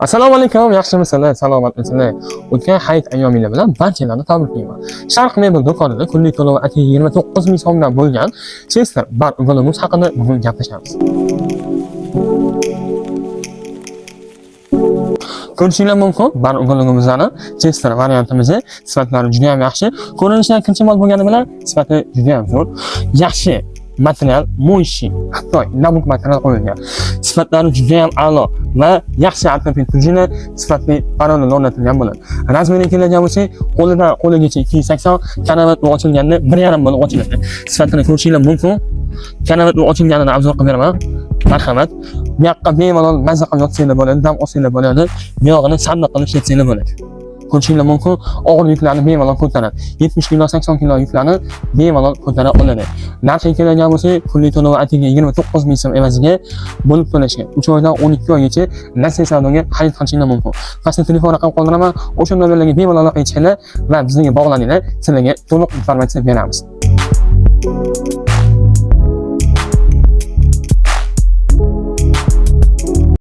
Assalomu alaykum, yaxshimisizlar, salomatmisizlar? O'tgan hayit ayyominglar bilan barchalarni tabriklayman. Sharq mebel do'konida kunlik to'lovi atigi 29 ming so'mdan bo'lgan Chester bar ugolimiz haqida bugun gaplashamiz. Ko'rishinglar mumkin, bar ugolimizning Chester variantimizni sifatlari juda ham yaxshi. Ko'rinishdan kirchimol bo'lgani bilan sifati juda ham zo'r. Yaxshi material, mo'yshi, xitoy nabuk material qo'yilgan. Sifatlari juda ham a'lo va yaxshi ortoped prujina sifatli parollar o'rnatilgan bo'ladi. Razmeriga keladigan bo'lsak, qo'lidan qo'ligacha 280, kanavat ochilganda 1,5 bo'lib ochiladi. Sifatini ko'rishinglar mumkin. Kanavat ochilganini obzor qilib beraman. Marhamat. Bu yoqqa bemalol mazza qilib yotsanglar bo'ladi, dam olsanglar bo'ladi. Bu yog'ini sandiq qilib ishlatsanglar bo'ladi. Ko'rishinglar mumkin, og'ir yuklarni bemalol ko'taradi. 70 kilo, 80 kilo yuklarni bemalol ko'tara oladi. Narxiga keladigan bo'lsak, kunlik to'lovi atigi 29 ming so'm evaziga bo'lib to'lashgan. 3 oydan 12 oygacha Nasiya savdoga xarid qilishinglar mumkin. Pastda telefon raqam qoldiraman, o'sha nomerlarga bemalol aloqa qilinglar va bizga bog'laninglar, sizlarga to'liq informatsiya beramiz.